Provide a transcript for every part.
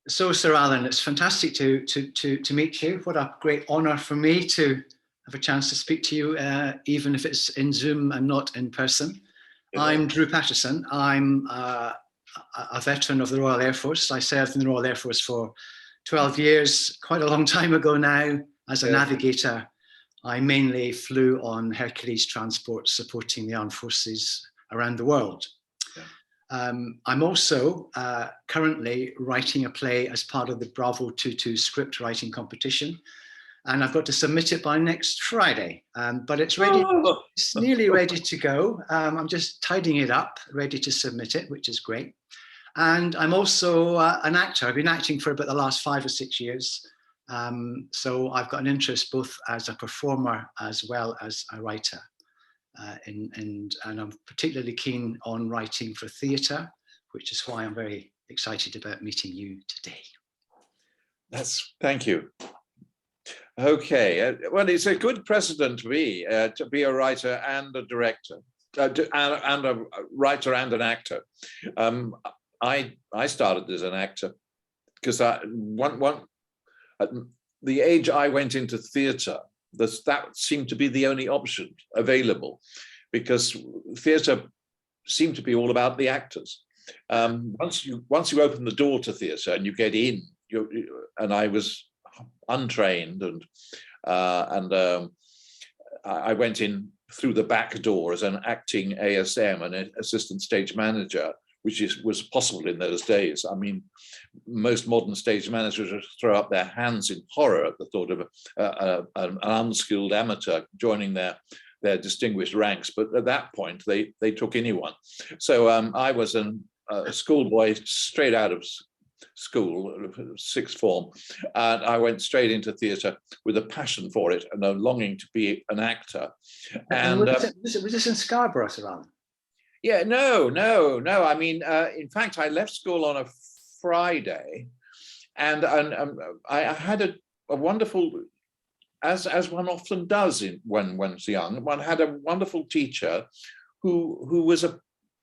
So, Sir Alan, it's fantastic to meet you. What a great honour for me to have a chance to speak to you, even if it's in Zoom and not in person. I'm Drew Paterson. I'm a veteran of the Royal Air Force. I served in the Royal Air Force for 12 years, quite a long time ago now, as a navigator. I mainly flew on Hercules transport supporting the armed forces around the world. I'm also currently writing a play as part of the Bravo 22 Scriptwriting Competition, and I've got to submit it by next Friday. But it's ready; it's nearly ready to go. I'm just tidying it up, ready to submit it, which is great. And I'm also an actor. I've been acting for about the last 5 or 6 years, so I've got an interest both as a performer as well as a writer. And I'm particularly keen on writing for theatre, which is why I'm very excited about meeting you today. Thank you. Okay, well, it's a good precedent to be a writer and a director, and a writer and an actor. I started as an actor because at the age I went into theatre, that seemed to be the only option available, because theatre seemed to be all about the actors. Once you open the door to theatre and you get in, and I was untrained, and I went in through the back door as an acting ASM, an assistant stage manager, which was possible in those days. I mean, most modern stage managers would throw up their hands in horror at the thought of an unskilled amateur joining their distinguished ranks. But at that point, they took anyone. So I was a schoolboy straight out of school, sixth form, and I went straight into theatre with a passion for it and a longing to be an actor. And was this in Scarborough, Sir Alan? Yeah, no. I mean, in fact, I left school on a Friday, and I had a wonderful, as one often does when one's young, one had a wonderful teacher who was an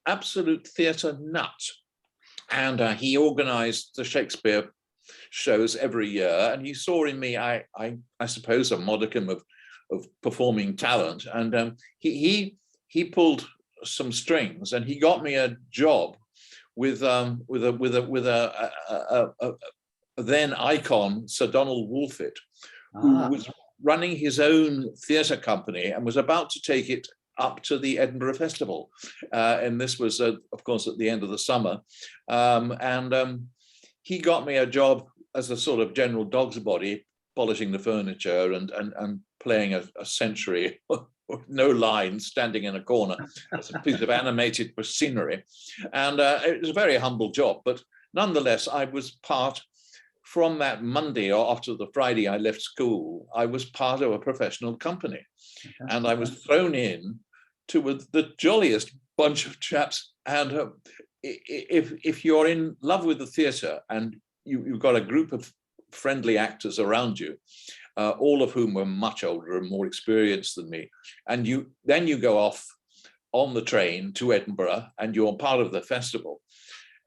absolute theatre nut, and he organised the Shakespeare shows every year, and he saw in me, I suppose, a modicum of performing talent, and he pulled some strings, and he got me a job with a then icon, Sir Donald Wolfett, who was running his own theatre company and was about to take it up to the Edinburgh Festival, and this was of course at the end of the summer, and he got me a job as a sort of general dog's body, polishing the furniture and playing a century no lines, standing in a corner as a piece of animated scenery. And it was a very humble job, but nonetheless, I was part, from that Monday or after the Friday I left school, I was part of a professional company. And I was thrown in to the jolliest bunch of chaps. And if you're in love with the theatre and you've got a group of friendly actors around you, all of whom were much older and more experienced than me, and then you go off on the train to Edinburgh and you're part of the festival.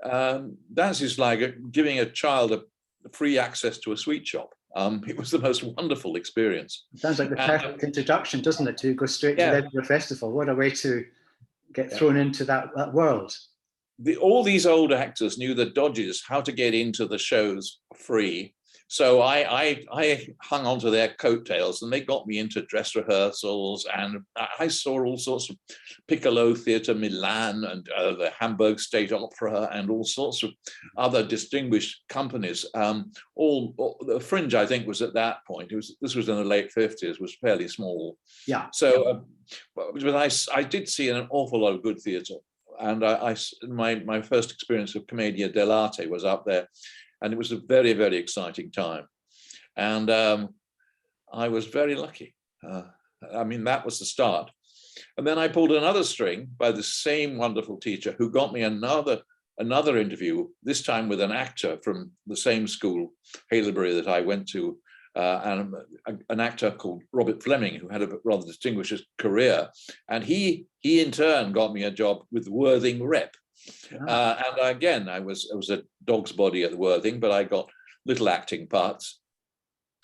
That is like giving a child free access to a sweet shop. It was the most wonderful experience. It sounds like the perfect introduction, doesn't it, to go straight to the Edinburgh Festival? What a way to get thrown into that world. All these old actors knew the dodges, how to get into the shows free. So I hung onto their coattails, and they got me into dress rehearsals, and I saw all sorts of Piccolo Theatre Milan and the Hamburg State Opera and all sorts of other distinguished companies. All the Fringe, I think, was at that point. This was in the late 50s, was fairly small. Yeah. So but I did see an awful lot of good theatre, and my first experience of Commedia dell'arte was up there. And it was a very, very exciting time. And I was very lucky. I mean, that was the start. And then I pulled another string by the same wonderful teacher who got me another interview, this time with an actor from the same school, Haileybury, that I went to, and an actor called Robert Fleming, who had a rather distinguished career. And he in turn got me a job with Worthing Rep, And again, I was a dog's body at the Worthing, but I got little acting parts.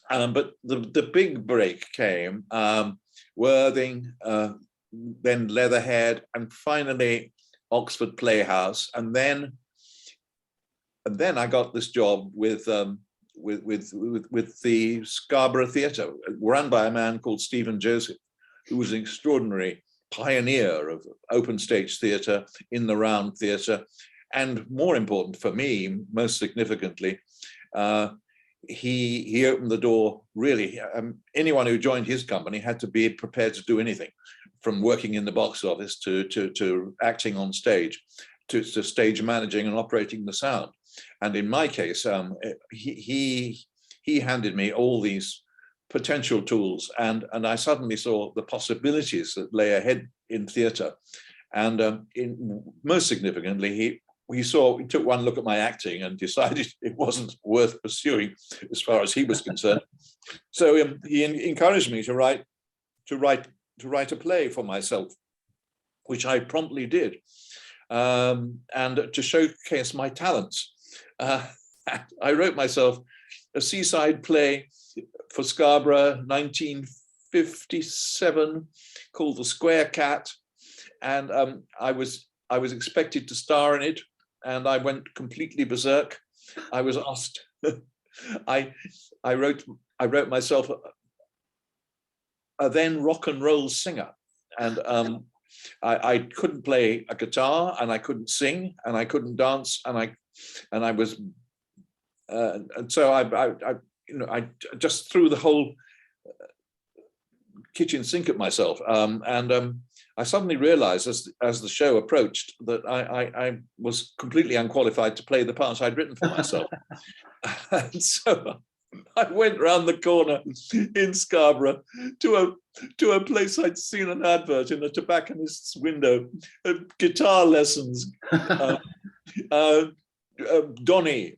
But the big break came, Worthing, then Leatherhead, and finally Oxford Playhouse, and then I got this job with the Scarborough Theatre, run by a man called Stephen Joseph, who was an extraordinary pioneer of open stage theatre, in the round theatre, and more important for me, most significantly, he opened the door. Really, anyone who joined his company had to be prepared to do anything, from working in the box office to acting on stage, to stage managing and operating the sound. And in my case, he handed me all these potential tools, and I suddenly saw the possibilities that lay ahead in theatre. And most significantly, he took one look at my acting and decided it wasn't worth pursuing as far as he was concerned. So he encouraged me to write a play for myself, which I promptly did, and to showcase my talents. I wrote myself a seaside play for Scarborough, 1957, called The Square Cat, and I was expected to star in it, and I went completely berserk. I was asked. I wrote myself a then rock and roll singer, and I couldn't play a guitar, and I couldn't sing, and I couldn't dance, and I was, and so I just threw the whole kitchen sink at myself, and I suddenly realized as the show approached that I was completely unqualified to play the parts I'd written for myself. And so I went round the corner in Scarborough to a place I'd seen an advert in a tobacconist's window, guitar lessons, Donny,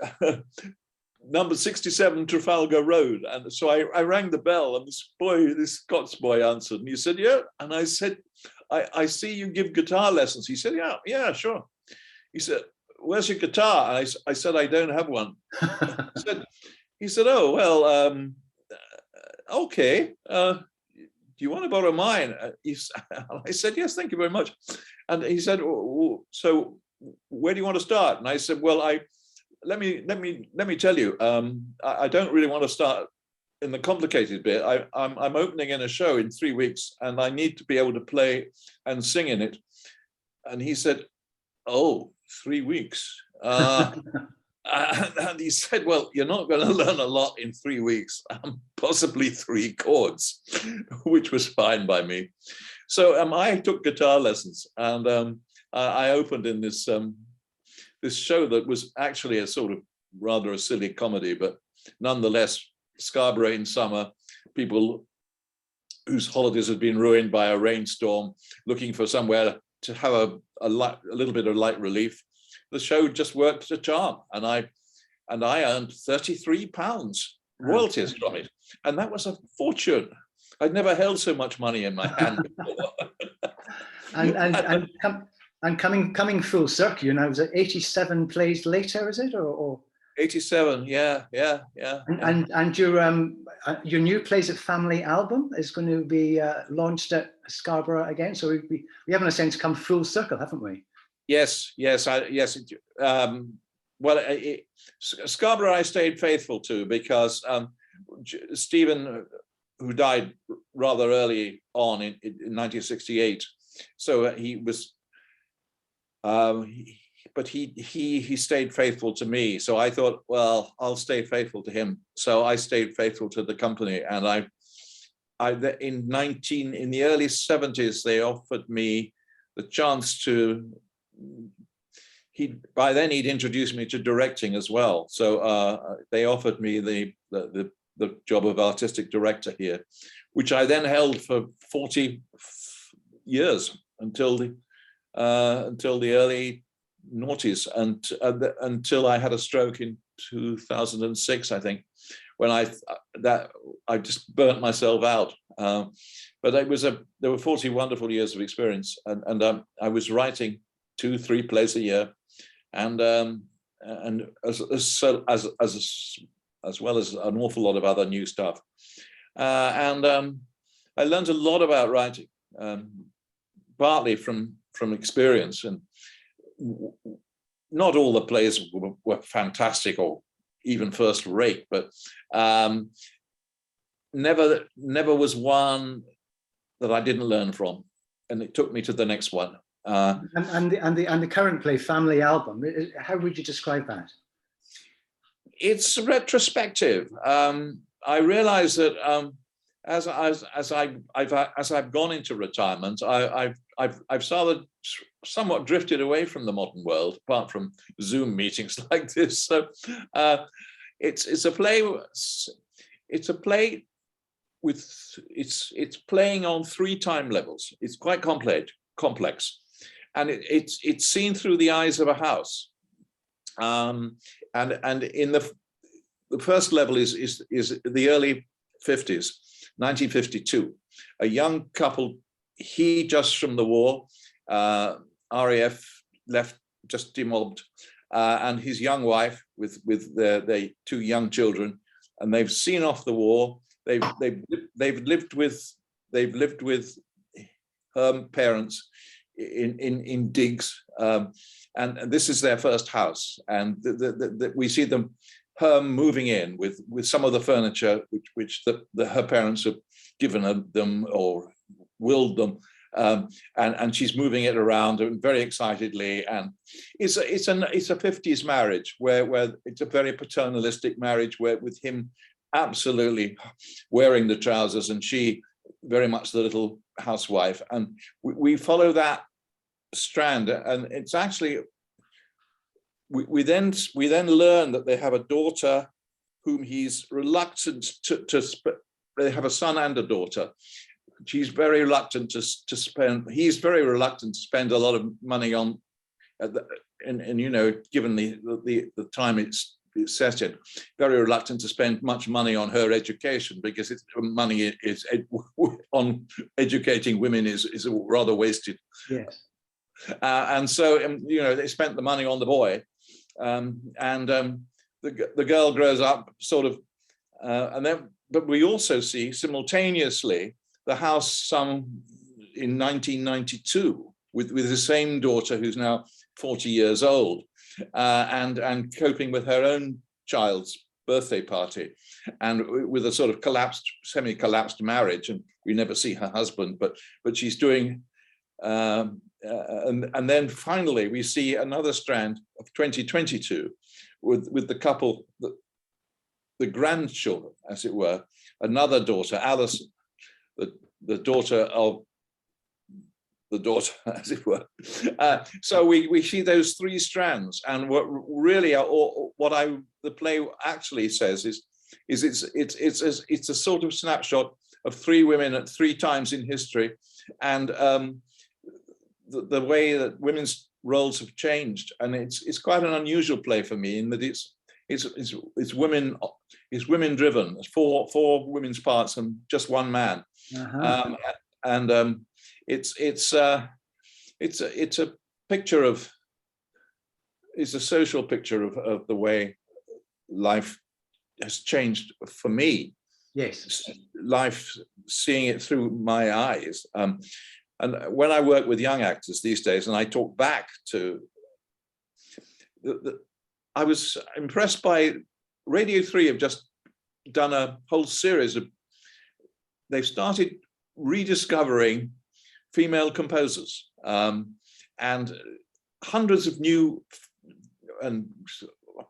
number 67 Trafalgar Road. And so I rang the bell, and this Scots boy answered, and he said, yeah. And I said, I see you give guitar lessons. He said, yeah, sure. He said, where's your guitar? And I said, I don't have one. He said, oh, well, okay. Do you want to borrow mine? I said, yes, thank you very much. And he said, so where do you want to start? And I said, well, let me tell you, I don't really want to start in the complicated bit. I'm opening in a show in 3 weeks, and I need to be able to play and sing in it. And he said, oh, 3 weeks. And he said, well, you're not going to learn a lot in 3 weeks, possibly 3 chords, which was fine by me. So I took guitar lessons, and I opened in this show that was actually a sort of rather a silly comedy, but nonetheless, Scarborough in summer, people whose holidays had been ruined by a rainstorm, looking for somewhere to have a little bit of light relief. The show just worked a charm, and I earned £33 royalties from it, and that was a fortune. I'd never held so much money in my hand before. and coming full circle, you know, was it 87 plays later? Is it or 87? Yeah. And your new Plays at Family album is going to be launched at Scarborough again. So we have in a sense come full circle, haven't we? Yes. Scarborough I stayed faithful to, because Stephen, who died rather early on in 1968, so he was, but he stayed faithful to me. So I thought, well, I'll stay faithful to him. So I stayed faithful to the company, and in the early 70s, they offered me the chance to. By then he'd introduced me to directing as well. So they offered me the job of artistic director here, which I then held for 40 years until the early noughties, and until I had a stroke in 2006, I think, when I just burnt myself out. But there were 40 wonderful years of experience, and I was writing 2-3 plays a year, and as well as an awful lot of other new stuff. I learned a lot about writing, partly from experience, and not all the plays were fantastic or even first rate, but never was one that I didn't learn from, and it took me to the next one. And the current play, Family Album, how would you describe that? It's retrospective. I realize that as I've gone into retirement, I've somewhat drifted away from the modern world, apart from Zoom meetings like this. So it's a play. It's a play with it's playing on 3 time levels. It's quite complex, and it's seen through the eyes of a house. And in the first level is the early 50s, 1952. A young couple, he just from the war, RAF left, just demobbed, and his young wife with their 2 young children, and they've seen off the war. They've lived with her parents in digs, and this is their first house, and we see her moving in with some of the furniture which her parents have given them or willed them, and she's moving it around very excitedly, and it's a 50s marriage where it's a very paternalistic marriage, where with him absolutely wearing the trousers and she very much the little housewife, and we follow that strand, and it's actually we then learn that they have a daughter whom he's reluctant to they have a son and a daughter. She's very reluctant to spend. He's very reluctant to spend a lot of money on, and you know, given the time it's set in, very reluctant to spend much money on her education, because money is on educating women is rather wasted. Yes. And so you know, they spent the money on the boy, the girl grows up sort of, but we also see simultaneously the house in 1992 with the same daughter who's now 40 years old, and coping with her own child's birthday party, and with a sort of semi-collapsed marriage, and we never see her husband, but she's doing, and then finally we see another strand of 2022 with the couple, the grandchildren, as it were, another daughter, Alison, the daughter of the daughter, as it were. So we see those 3 strands, and what really the play actually says is it's a sort of snapshot of 3 women at 3 times in history, and the way that women's roles have changed, and it's quite an unusual play for me in that it's women driven. It's 4 women's parts and just 1 man. Uh-huh. It's a picture of, it's a social picture of the way life has changed for me. Yes. Life, seeing it through my eyes. And when I work with young actors these days, and I talk back to, I was impressed by Radio 3 have just done a whole series of, they've started rediscovering female composers, and hundreds of new and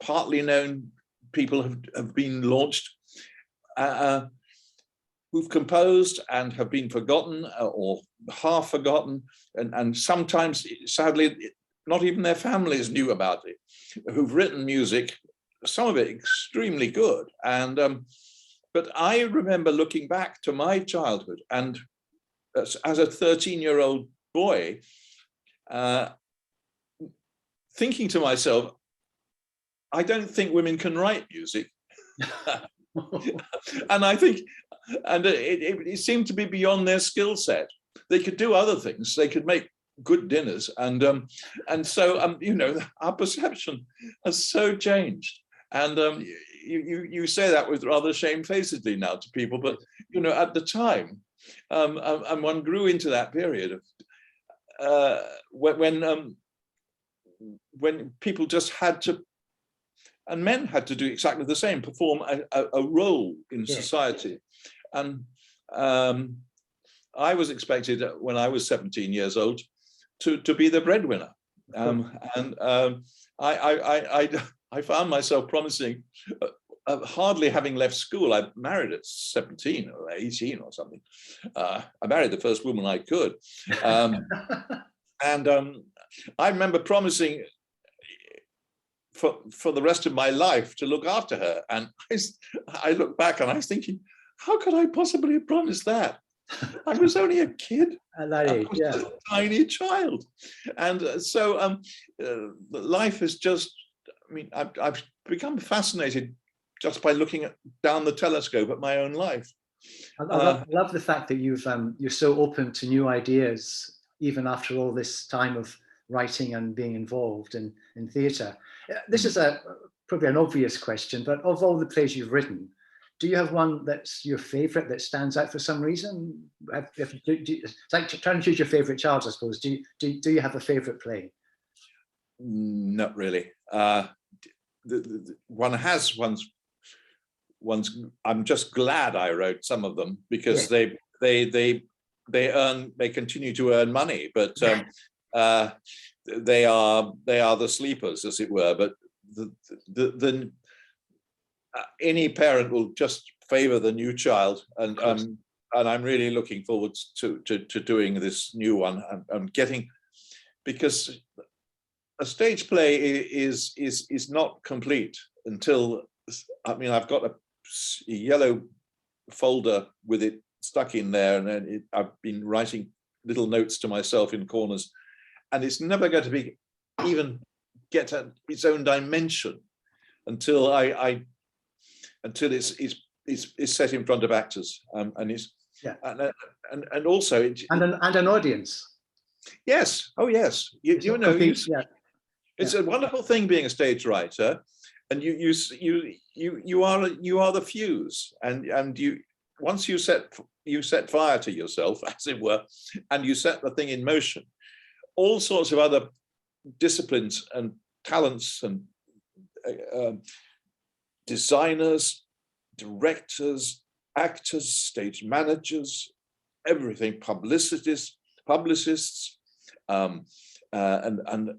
partly known people have been launched, who've composed and have been forgotten or half forgotten, and sometimes, sadly, not even their families knew about it, who've written music, some of it extremely good. And but I remember looking back to my childhood, and as a 13-year-old boy, thinking to myself, I don't think women can write music. And I think, and it seemed to be beyond their skill set. They could do other things. They could make good dinners, and so you know, our perception has so changed. And you say that with rather shamefacedly now to people, but you know, at the time, and one grew into that period of when people just had to, and men had to do exactly the same, perform a role in society. And I was expected when I was 17 years old to be the breadwinner, and I found myself promising, hardly having left school. I married at 17 or 18 or something. I married the first woman I could. And I remember promising for the rest of my life to look after her. And I look back and I was thinking, how could I possibly have promised that? I was only a kid. At that age, yeah. A tiny child. And so life has just, I mean, I've become fascinated just by looking down the telescope at my own life. I love the fact that you're so open to new ideas, even after all this time of writing and being involved in theatre. This is probably an obvious question, but of all the plays you've written, do you have one that's your favourite that stands out for some reason? It's like trying to choose your favourite child, I suppose. Do you have a favourite play? Not really. One has one's. I'm just glad I wrote some of them because they continue to earn money, but they are the sleepers, as it were. But any parent will just favour the new child, and I'm really looking forward to doing this new one. I'm getting, because a stage play is not complete until, I mean, I've got a yellow folder with it stuck in there, and then I've been writing little notes to myself in corners, and it's never going to be even get at its own dimension until it's set in front of actors, and it's and also an audience. Yes. Oh yes. You know. It's a wonderful thing being a stage writer, and you are the fuse, and you once you set fire to yourself, as it were, and you set the thing in motion, all sorts of other disciplines and talents and designers, directors, actors, stage managers, everything, publicists, and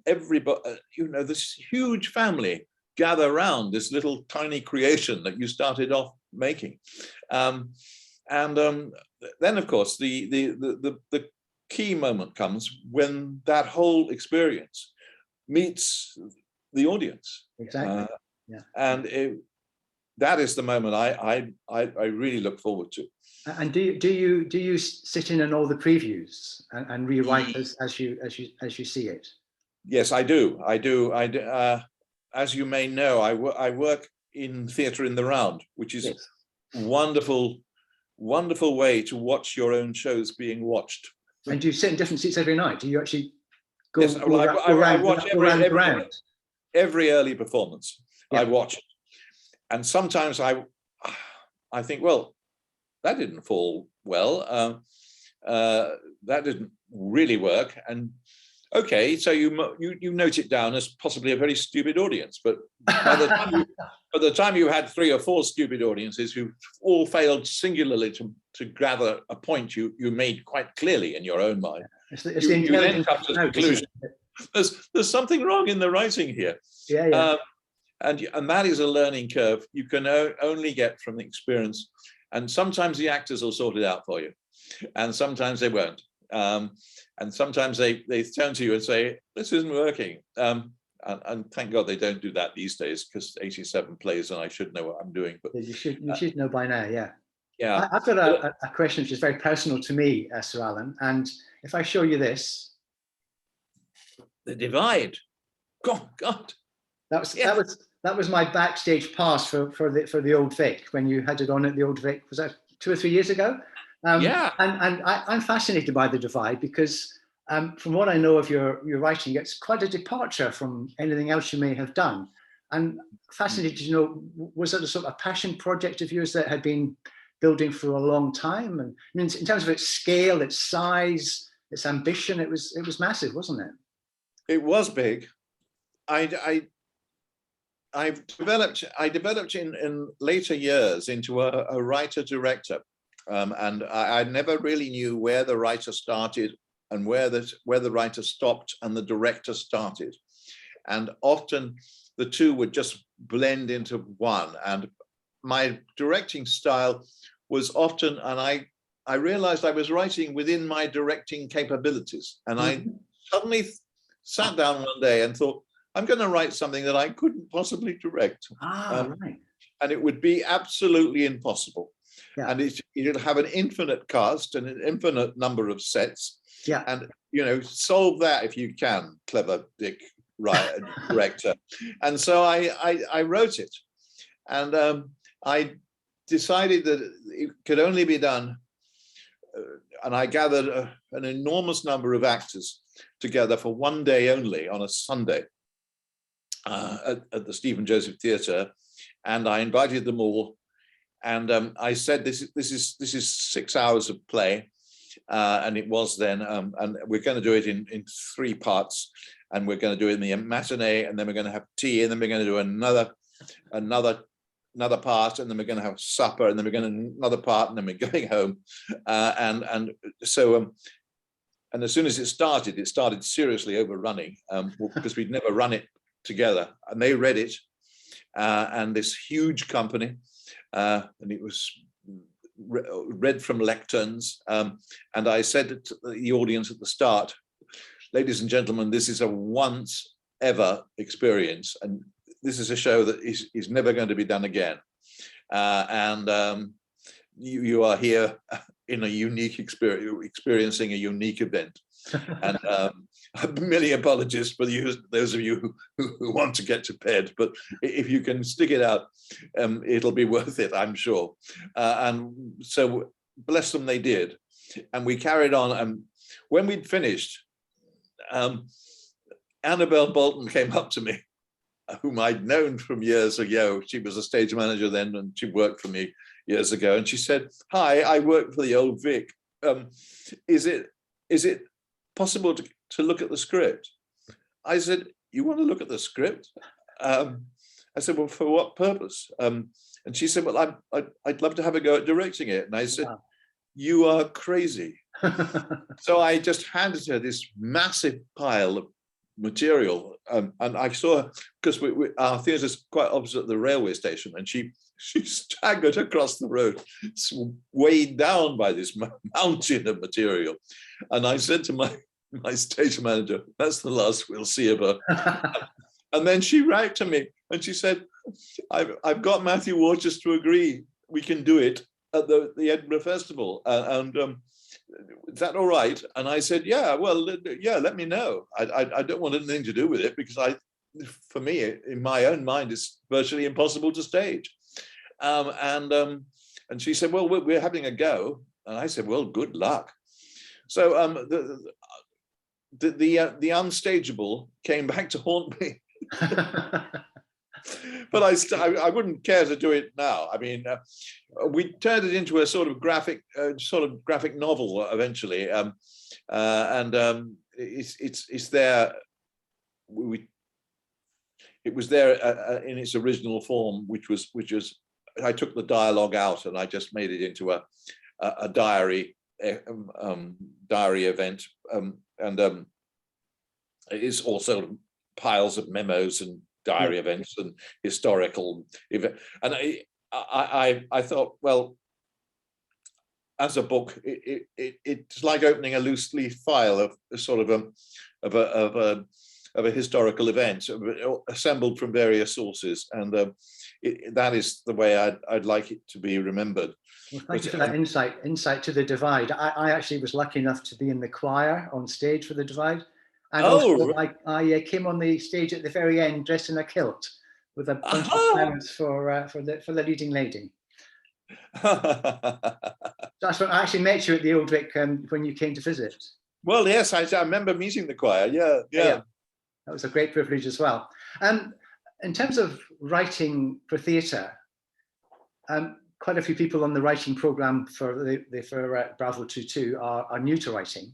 everybody, you know, this huge family gather around this little tiny creation that you started off making, and then of course the key moment comes when that whole experience meets the audience. Exactly. And that is the moment I really look forward to. And do you sit in all the previews and rewrite as you see it? Yes, I do. As you may know, I work in theatre in the round, which is wonderful way to watch your own shows being watched. And do you sit in different seats every night? Do you actually go? Yes, I watch every early performance. I watch it, and sometimes I think, well, that didn't fall well. That didn't really work. And okay, so you note it down as possibly a very stupid audience, but by the time you had 3 or 4 stupid audiences who all failed singularly to gather a point you made quite clearly in your own mind, you then come to the conclusion there's something wrong in the writing here. And that is a learning curve you can only get from the experience. And sometimes the actors will sort it out for you, and sometimes they won't. And sometimes they turn to you and say, this isn't working. And thank God they don't do that these days, because 87 plays and I should know what I'm doing. But you should know by now, yeah. Yeah. I've got a question which is very personal to me, Sir Alan. And if I show you this. The Divide. God. That was my backstage pass for the Old Vic, when you had it on at the Old Vic. Was that 2 or 3 years ago? And I'm fascinated by The Divide, because From what I know of your writing, it's quite a departure from anything else you may have done. And fascinated to know, was it a sort of a passion project of yours that had been building for a long time? And I mean, in terms of its scale, its size, its ambition, it was massive, wasn't it? It was big. I developed in later years into a writer-director, and I never really knew where the writer started and where the writer stopped and the director started. And often the two would just blend into one. And my directing style was often, and I realized I was writing within my directing capabilities. And I suddenly sat down one day and thought, I'm going to write something that I couldn't possibly direct. Right. And it would be absolutely impossible. Yeah. And it'll have an infinite cast and an infinite number of sets. Yeah. And, solve that if you can, clever Dick director. And so I wrote it. And I decided that it could only be done, and I gathered an enormous number of actors together for one day only on a Sunday at the Stephen Joseph Theatre, and I invited them all, and I said, "This is 6 hours of play," and it was then, and we're going to do it in 3 parts, and we're going to do it in the matinee, and then we're going to have tea, and then we're going to do another part, and then we're going to have supper, and then we're going to another part, and then we're going home, and so. And as soon as it started seriously overrunning, because we'd never run it together. And they read it, and this huge company, and it was read from lecterns. And I said to the audience at the start, ladies and gentlemen, this is a once ever experience. And this is a show that is never going to be done again. You are here in a unique experience, experiencing a unique event. And many apologies for those of you who want to get to bed, but if you can stick it out, it'll be worth it, I'm sure. And so bless them, they did. And we carried on. And when we'd finished, Annabelle Bolton came up to me, whom I'd known from years ago. She was a stage manager then, and she worked for me years ago. And she said, "Hi, I work for the old Vic. Is it possible to look at the script?" I said, "You want to look at the script?" I said, "Well, for what purpose?" And she said, "Well, I'd love to have a go at directing it." And I said, "Wow. You are crazy." So I just handed her this massive pile of material, and I saw her, because our theatre is quite opposite the railway station, and she staggered across the road, weighed down by this mountain of material. And I said to my stage manager, "That's the last we'll see of her." And then she wrote to me and she said, I've got Matthew Waters to agree we can do it at the Edinburgh Festival, and is that all right? And I said, "Yeah, well, yeah, let me know. I don't want anything to do with it, because for me, in my own mind, it's virtually impossible to stage." And she said, "Well, we're having a go." And I said, "Well, good luck." So the unstageable came back to haunt me. But I wouldn't care to do it now. I mean, we turned it into a sort of graphic novel eventually, and it's there. It was there in its original form, which was I took the dialogue out and I just made it into a diary event, and it's also piles of memos and diary events and historical event. And I thought, well, as a book, it's like opening a loose leaf file of a sort of a historical event assembled from various sources, and that is the way I'd like it to be remembered. Well, thank you for that insight to the Divide. I actually was lucky enough to be in the choir on stage for the Divide. And also I came on the stage at the very end dressed in a kilt with a bunch of flowers for the leading lady. That's when I actually met you at the Old Vic when you came to visit. Well, yes, I remember meeting the choir. Yeah. That was a great privilege as well. In terms of writing for theatre, quite a few people on the writing programme for Bravo 22 are new to writing,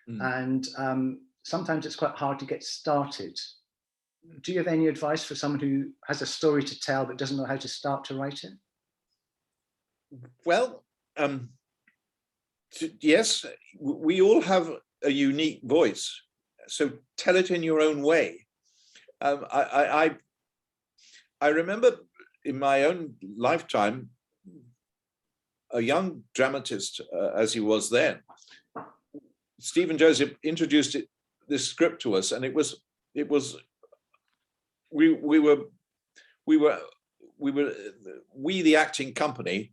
and sometimes it's quite hard to get started. Do you have any advice for someone who has a story to tell but doesn't know how to start to write it? Well, yes, we all have a unique voice, so tell it in your own way. I remember in my own lifetime, a young dramatist, as he was then, Stephen Joseph introduced this script to us, and we the acting company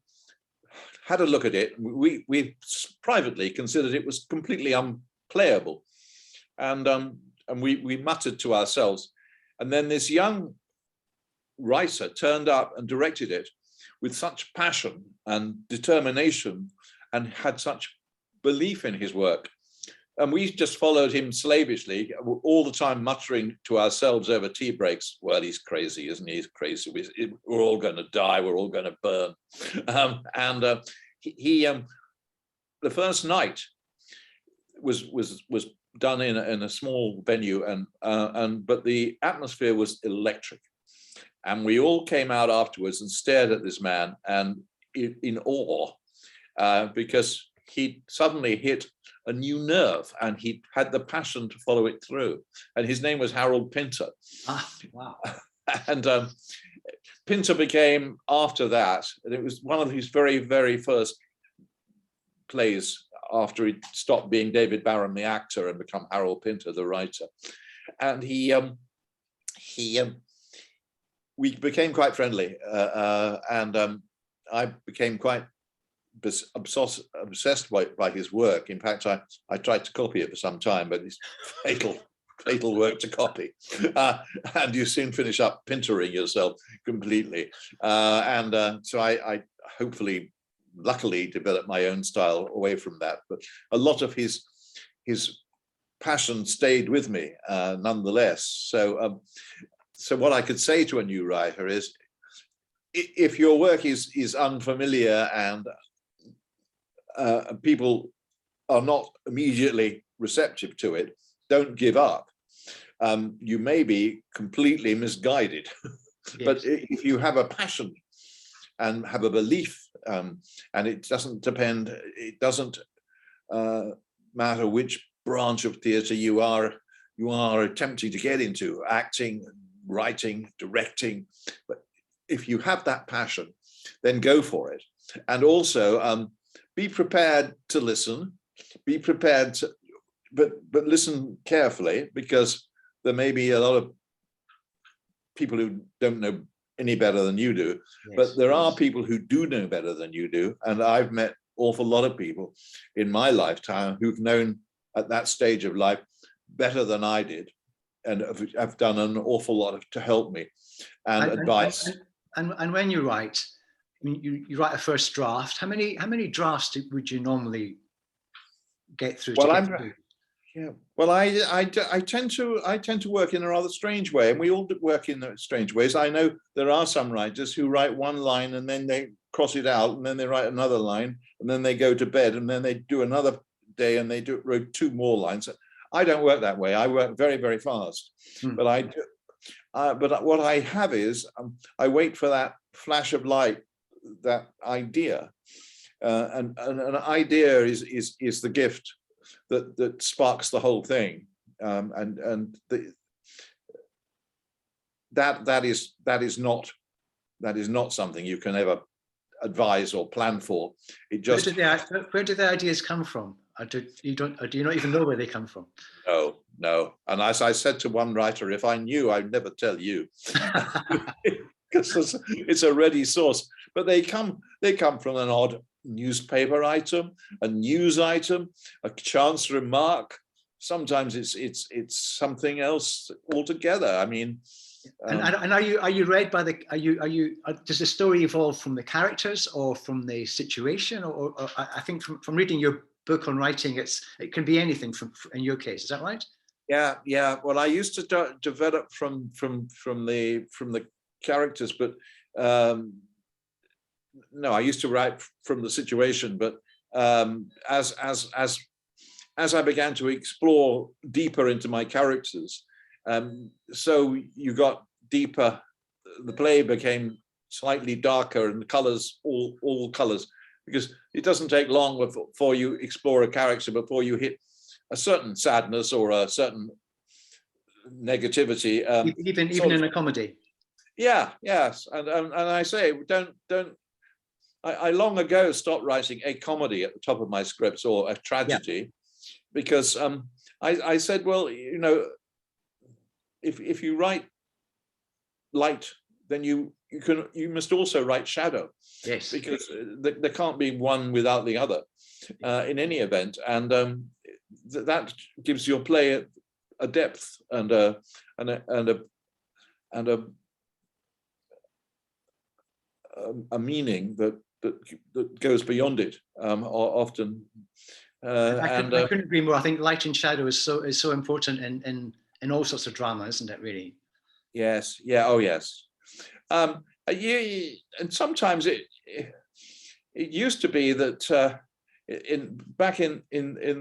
had a look at it. We privately considered it was completely unplayable, and we muttered to ourselves. And then this young writer turned up and directed it with such passion and determination, and had such belief in his work. And we just followed him slavishly, all the time muttering to ourselves over tea breaks, well, he's crazy, isn't he? He's crazy. We're all going to die. We're all going to burn. The first night was done in a small venue, but the atmosphere was electric. And we all came out afterwards and stared at this man and in awe, because he suddenly hit a new nerve, and he had the passion to follow it through. And his name was Harold Pinter. Ah, wow. And Pinter became, after that, and it was one of his very, very first plays after he stopped being David Barham, the actor, and become Harold Pinter, the writer. And we became quite friendly, and I became quite obsessed by his work. In fact, I tried to copy it for some time, but it's fatal work to copy, and you soon finish up pintering yourself completely. So I hopefully, luckily, developed my own style away from that. But a lot of his passion stayed with me nonetheless. So what I could say to a new writer is, if your work is unfamiliar and people are not immediately receptive to it, don't give up. You may be completely misguided, yes. But if you have a passion and have a belief, and it doesn't matter which branch of theatre you are attempting to get into, acting, writing, directing, but if you have that passion, then go for it. And also be prepared to listen, be prepared to, but listen carefully, because there may be a lot of people who don't know any better than you do, yes, but there are people who do know better than you do. And I've met an awful lot of people in my lifetime who've known at that stage of life better than I did, and have done an awful lot to help me and advice. And when you write, you write a first draft. How many drafts would you normally get through? Well, I tend to work in a rather strange way, and we all work in strange ways. I know there are some writers who write one line and then they cross it out, and then they write another line, and then they go to bed, and then they do another day and they wrote two more lines. I don't work that way. I work very, very fast, but I do. But what I have is I wait for that flash of light, that idea, and an idea is the gift that sparks the whole thing, that is not something you can ever advise or plan for. It just where do the ideas come from? Do you not even know where they come from? No. And as I said to one writer, if I knew, I'd never tell you, because it's a ready source. But they come from an odd newspaper item, a news item, a chance remark. Sometimes it's something else altogether. I mean, and are you read by does the story evolve from the characters or from the situation, or I think from reading your book on writing, it can be anything in your case. Is that right? Yeah. Well, I used to develop from the characters, but no, I used to write from the situation. But as I began to explore deeper into my characters, so you got deeper. The play became slightly darker, and the colors, all colors, because it doesn't take long before you explore a character before you hit a certain sadness or a certain negativity. Even in a comedy. Yeah, yes, and I say don't. I long ago stopped writing a comedy at the top of my scripts or a tragedy, because I said, well, you know, if you write light, then you must also write shadow. Yes, because there can't be one without the other in any event, and that gives your play a depth and a meaning that goes beyond it often. I couldn't agree more. I think light and shadow is so important in all sorts of drama, isn't it? Really. Yes. Yeah. Oh, yes. And sometimes it used to be that back in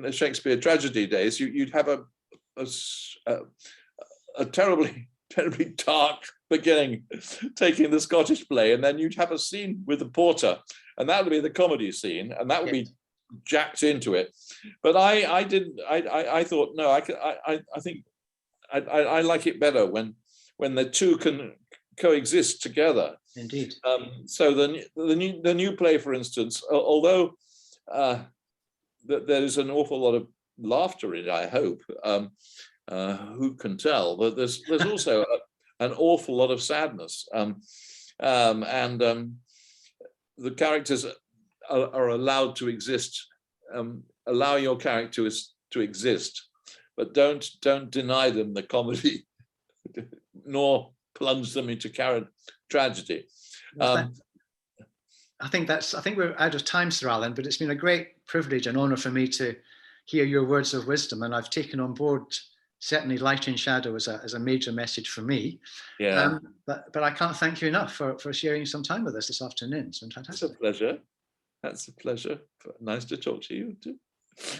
the Shakespeare tragedy days, you'd have a terribly dark beginning, taking the Scottish play, and then you'd have a scene with the porter, and that would be the comedy scene, and that would be jacked into it. But I didn't. I thought, no, I think I like it better when the two can coexist together. Indeed. So the new play, for instance, although there is an awful lot of laughter in it, I hope. Who can tell? But there's also an awful lot of sadness, and the characters are allowed to exist. Allow your characters to exist, but don't deny them the comedy, nor plunge them into tragedy. I think we're out of time, Sir Alan, but it's been a great privilege and honour for me to hear your words of wisdom, and I've taken on board certainly light and shadow as a major message for me. Yeah. But I can't thank you enough for sharing some time with us this afternoon. It's been fantastic. It's a pleasure. That's a pleasure. Nice to talk to you too.